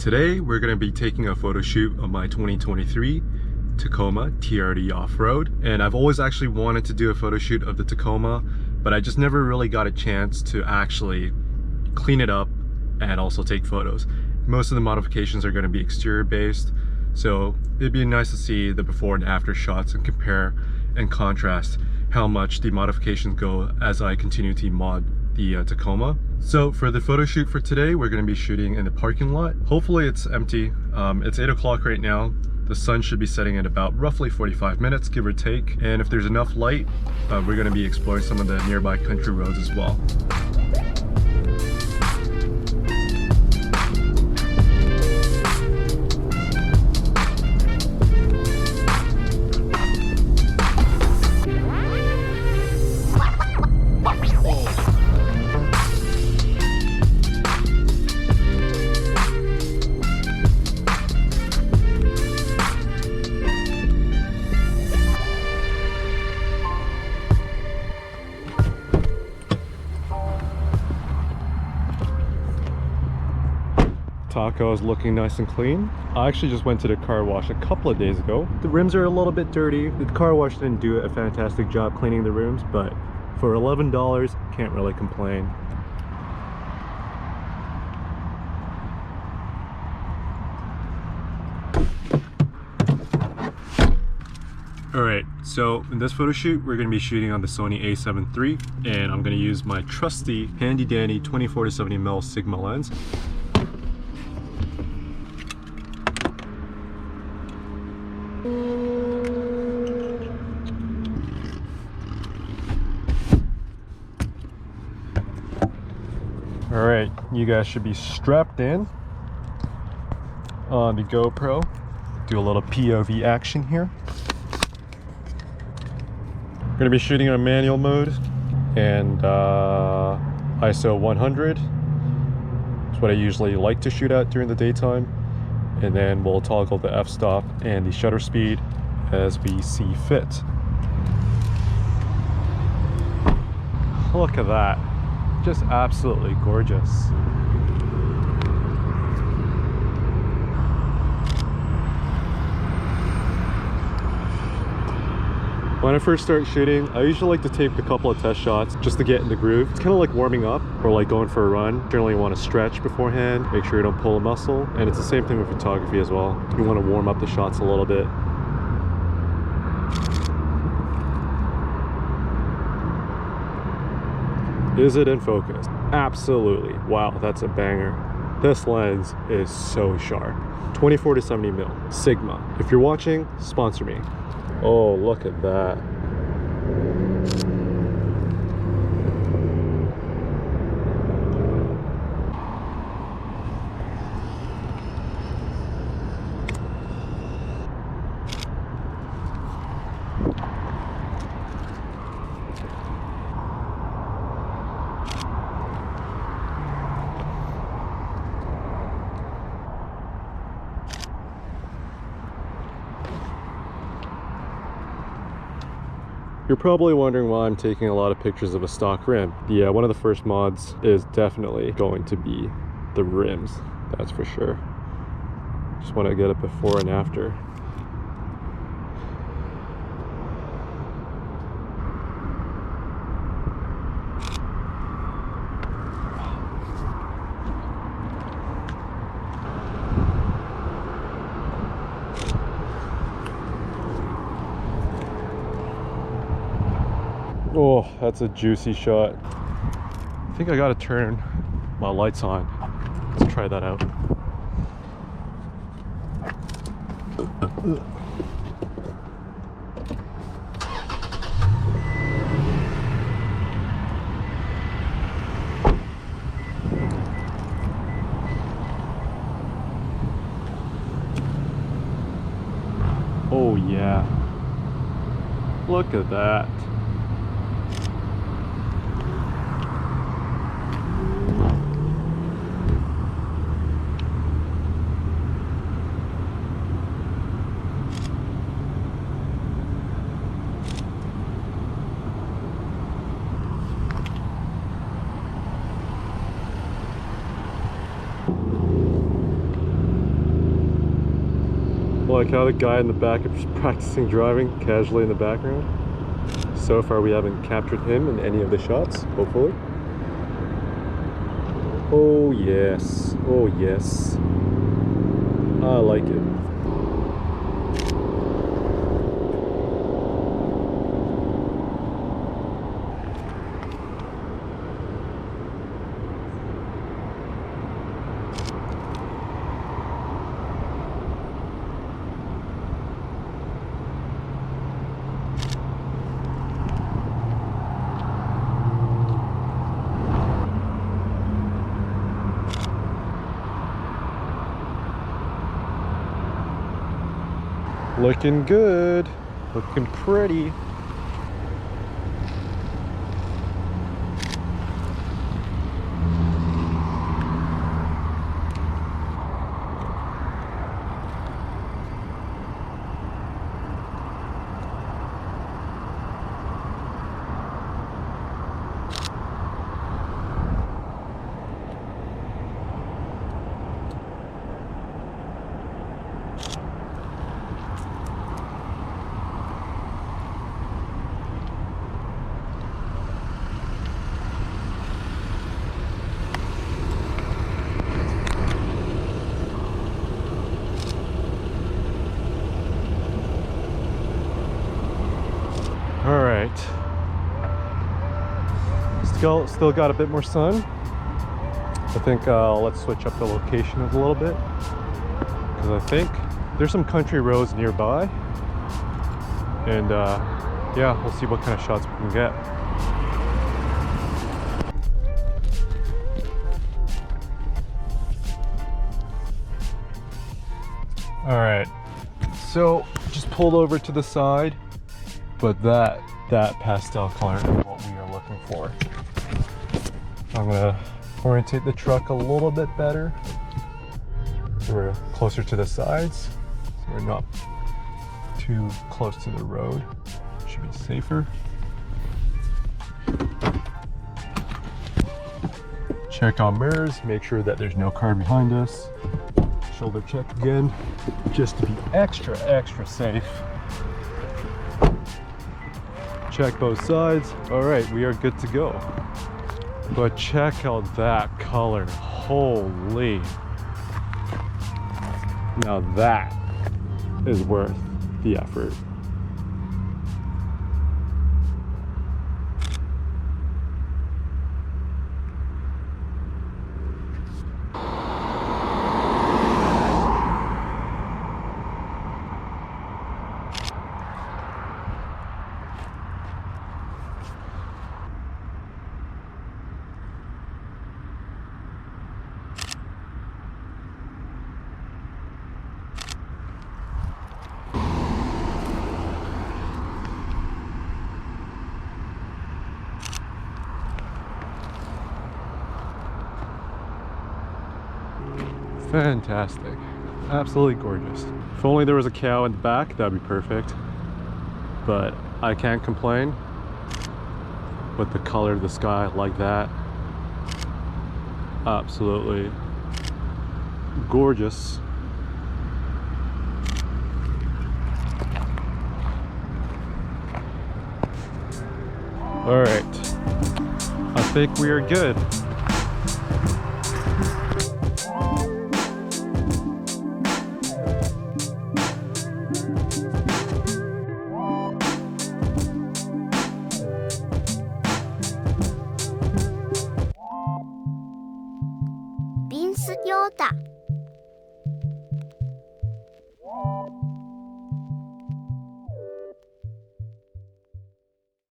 Today we're going to be taking a photo shoot of my 2023 Tacoma TRD off-road, and I've always actually wanted to do a photo shoot of the Tacoma, but I just never really got a chance to actually clean it up and also take photos. Most of the modifications are going to be exterior based, so it'd be nice to see the before and after shots and compare and contrast how much the modifications go as I continue to mod the Tacoma. So for the photo shoot for today, we're going to be shooting in the parking lot. Hopefully it's empty. It's 8 o'clock right now. The sun should be setting in about roughly 45 minutes, give or take. And if there's enough light, we're going to be exploring some of the nearby country roads as well. Taco is looking nice and clean. I actually just went to the car wash a couple of days ago. The rims are a little bit dirty. The car wash didn't do a fantastic job cleaning the rims, but for $11, can't really complain. Alright, so in this photo shoot, we're going to be shooting on the Sony A7 III, and I'm going to use my trusty, handy dandy 24-70mm Sigma lens. Alright, you guys should be strapped in on the GoPro. Do a little POV action here. We're going to be shooting on manual mode and ISO 100. That's what I usually like to shoot at during the daytime. And then we'll toggle the f-stop and the shutter speed as we see fit. Look at that. Just absolutely gorgeous. When I first start shooting, I usually like to take a couple of test shots just to get in the groove. It's kind of like warming up or like going for a run. Generally you want to stretch beforehand, make sure you don't pull a muscle. And it's the same thing with photography as well. You want to warm up the shots a little bit. Is it in focus? Absolutely. Wow, that's a banger. This lens is so sharp. 24-70mm Sigma. If you're watching, sponsor me. Oh, look at that. You're probably wondering why I'm taking a lot of pictures of a stock rim. Yeah, one of the first mods is definitely going to be the rims, that's for sure. Just want to get a before and after. Oh, that's a juicy shot. I think I gotta turn my lights on. Let's try that out. Oh yeah. Look at that. Like how the guy in the back is practicing driving casually in the background. So far we haven't captured him in any of the shots, hopefully. Oh yes, oh yes. I like it. Looking good, looking pretty. All right, still got a bit more sun. I think let's switch up the location a little bit, because I think there's some country roads nearby, and yeah, we'll see what kind of shots we can get. All right, so just pulled over to the side, but that pastel color is what we are looking for. I'm gonna orientate the truck a little bit better so we're closer to the sides, so we're not too close to the road. Should be safer. Check on mirrors, make sure that there's no car behind us. Shoulder check again, just to be extra safe. Check both sides. All right, we are good to go. But check out that color, holy. Now that is worth the effort. Fantastic, absolutely gorgeous. If only there was a cow in the back, that'd be perfect. But I can't complain with the color of the sky like that. Absolutely gorgeous. All right, I think we are good.ヨータ